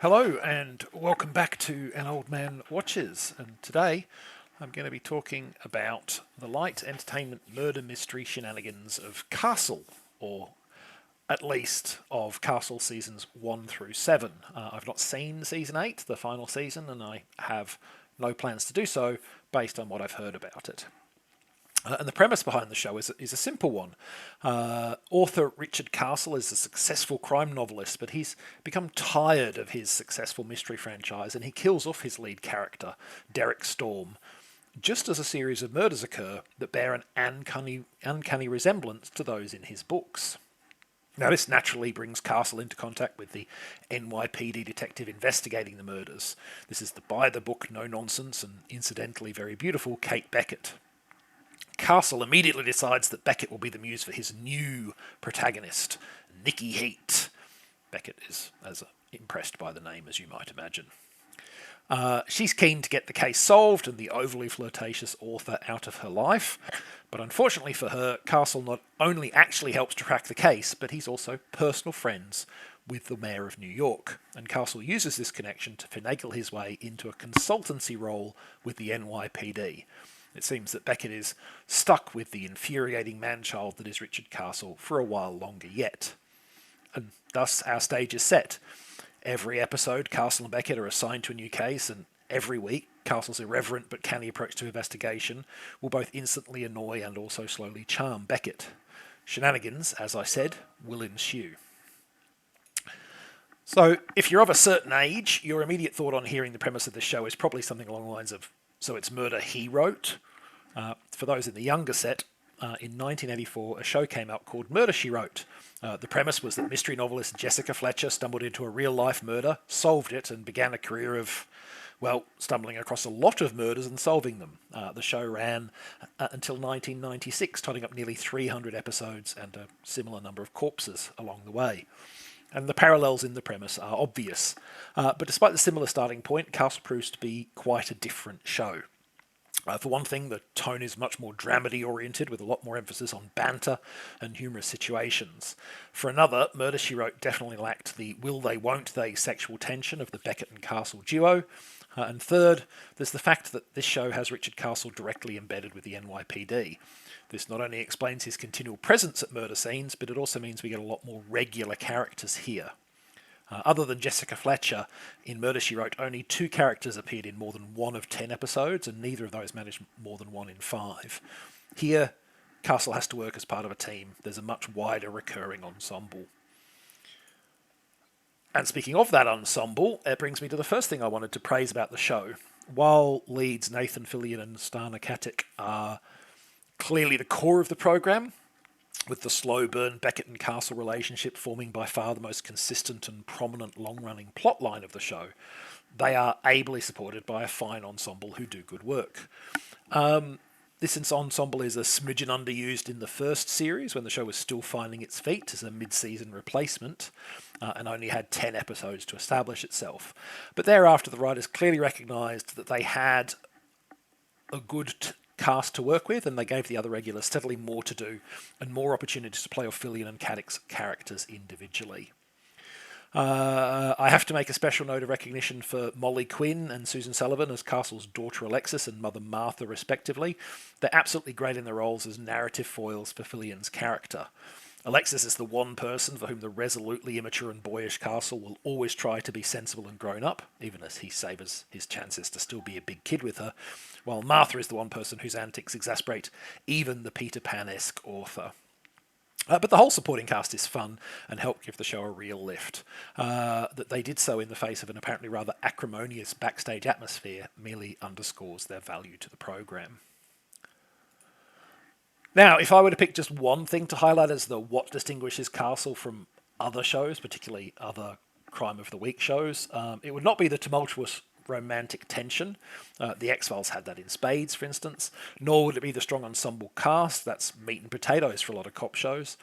Hello and welcome back to An Old Man Watches. And today I'm going to be talking about the light entertainment murder mystery shenanigans of Castle, or at least of Castle seasons 1 through 7. I've not seen season 8, the final season, and I have no plans to do so based on what I've heard about it. And the premise behind the show is a simple one. Author Richard Castle is a successful crime novelist, but he's become tired of his successful mystery franchise and he kills off his lead character, Derek Storm, just as a series of murders occur that bear an uncanny resemblance to those in his books. Now, this naturally brings Castle into contact with the NYPD detective investigating the murders. This is the by-the-book, no-nonsense, and incidentally very beautiful Kate Beckett. Castle immediately decides that Beckett will be the muse for his new protagonist, Nikki Heat. Beckett is as impressed by the name as you might imagine. She's keen to get the case solved and the overly flirtatious author out of her life, but unfortunately for her, Castle not only actually helps to crack the case, but he's also personal friends with the mayor of New York, and Castle uses this connection to finagle his way into a consultancy role with the NYPD. It seems that Beckett is stuck with the infuriating man-child that is Richard Castle for a while longer yet. And thus our stage is set. Every episode, Castle and Beckett are assigned to a new case, and every week, Castle's irreverent but canny approach to investigation will both instantly annoy and also slowly charm Beckett. Shenanigans, as I said, will ensue. So, if you're of a certain age, your immediate thought on hearing the premise of the show is probably something along the lines of, so it's murder he wrote? For those in the younger set, in 1984, a show came out called Murder, She Wrote. The premise was that mystery novelist Jessica Fletcher stumbled into a real-life murder, solved it, and began a career of, well, stumbling across a lot of murders and solving them. The show ran until 1996, totting up nearly 300 episodes and a similar number of corpses along the way. And the parallels in the premise are obvious. But despite the similar starting point, Castle proves to be quite a different show. For one thing, the tone is much more dramedy-oriented, with a lot more emphasis on banter and humorous situations. For another, Murder, She Wrote definitely lacked the will-they-won't-they sexual tension of the Beckett and Castle duo. And third, there's the fact that this show has Richard Castle directly embedded with the NYPD. This not only explains his continual presence at murder scenes, but it also means we get a lot more regular characters here. Other than Jessica Fletcher, in Murder, She Wrote, only 2 characters appeared in more than 1 of 10 episodes, and neither of those managed more than 1 in 5. Here, Castle has to work as part of a team. There's a much wider recurring ensemble. And speaking of that ensemble, it brings me to the first thing I wanted to praise about the show. While leads Nathan Fillion and Stana Katic are clearly the core of the program, with the slow burn Beckett and Castle relationship forming by far the most consistent and prominent long-running plotline of the show, they are ably supported by a fine ensemble who do good work. This ensemble is a smidgen underused in the first series when the show was still finding its feet as a mid-season replacement and only had 10 episodes to establish itself. But thereafter the writers clearly recognised that they had a good cast to work with, and they gave the other regulars steadily more to do and more opportunities to play off Fillion and Caddick's characters individually. I have to make a special note of recognition for Molly Quinn and Susan Sullivan as Castle's daughter Alexis and mother Martha, respectively. They're absolutely great in their roles as narrative foils for Fillion's character. Alexis is the one person for whom the resolutely immature and boyish Castle will always try to be sensible and grown up, even as he savours his chances to still be a big kid with her, while Martha is the one person whose antics exasperate even the Peter Pan-esque author. But the whole supporting cast is fun and help give the show a real lift. That they did so in the face of an apparently rather acrimonious backstage atmosphere merely underscores their value to the program. Now, if I were to pick just one thing to highlight as the what distinguishes Castle from other shows, particularly other Crime of the Week shows, it would not be the tumultuous romantic tension. The X-Files had that in spades, for instance. Nor would it be the strong ensemble cast. That's meat and potatoes for a lot of cop shows.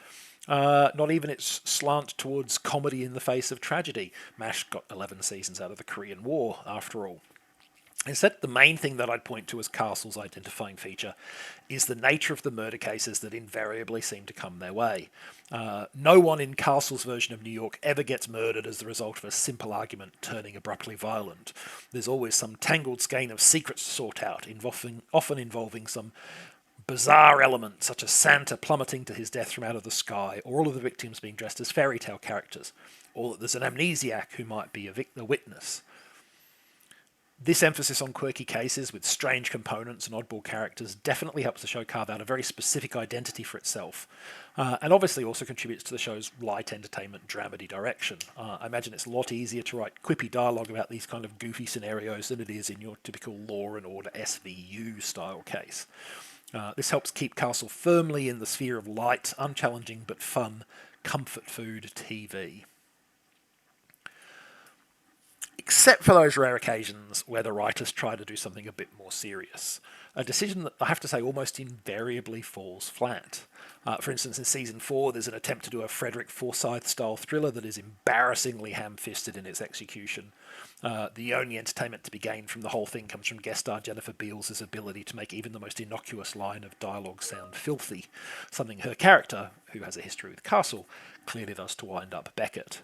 Not even its slant towards comedy in the face of tragedy. MASH got 11 seasons out of the Korean War, after all. Instead, the main thing that I'd point to as Castle's identifying feature is the nature of the murder cases that invariably seem to come their way. No one in Castle's version of New York ever gets murdered as the result of a simple argument turning abruptly violent. There's always some tangled skein of secrets to sort out, often involving some bizarre element, such as Santa plummeting to his death from out of the sky, or all of the victims being dressed as fairy tale characters, or that there's an amnesiac who might be a witness. This emphasis on quirky cases with strange components and oddball characters definitely helps the show carve out a very specific identity for itself, and obviously also contributes to the show's light entertainment dramedy direction. I imagine it's a lot easier to write quippy dialogue about these kind of goofy scenarios than it is in your typical Law and Order SVU style case. This helps keep Castle firmly in the sphere of light, unchallenging but fun, comfort food TV. Except for those rare occasions where the writers try to do something a bit more serious. A decision that I have to say almost invariably falls flat. For instance, in season 4, there's an attempt to do a Frederick Forsyth-style thriller that is embarrassingly ham-fisted in its execution. The only entertainment to be gained from the whole thing comes from guest star Jennifer Beals' ability to make even the most innocuous line of dialogue sound filthy, something her character, who has a history with Castle, clearly does to wind up Beckett.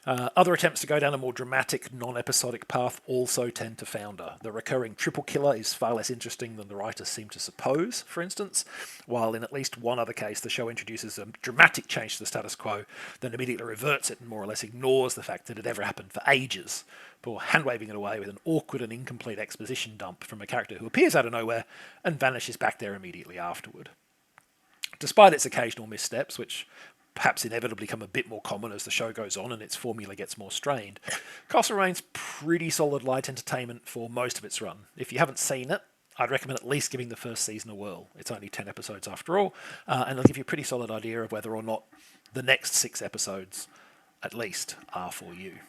Other attempts to go down a more dramatic, non-episodic path also tend to founder. The recurring triple killer is far less interesting than the writers seem to suppose, for instance, while in at least one other case the show introduces a dramatic change to the status quo, then immediately reverts it and more or less ignores the fact that it ever happened for ages, before hand-waving it away with an awkward and incomplete exposition dump from a character who appears out of nowhere and vanishes back there immediately afterward. Despite its occasional missteps, which perhaps inevitably become a bit more common as the show goes on and its formula gets more strained, Castle remains pretty solid light entertainment for most of its run. If you haven't seen it, I'd recommend at least giving the first season a whirl. It's only 10 episodes after all, and it'll give you a pretty solid idea of whether or not the next 6 episodes, at least, are for you.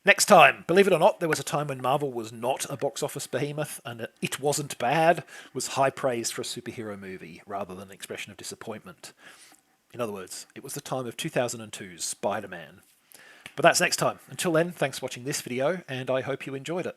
Next time, believe it or not, there was a time when Marvel was not a box office behemoth, and It Wasn't Bad was high praise for a superhero movie rather than an expression of disappointment. In other words, it was the time of 2002's Spider-Man. But that's next time. Until then, thanks for watching this video, and I hope you enjoyed it.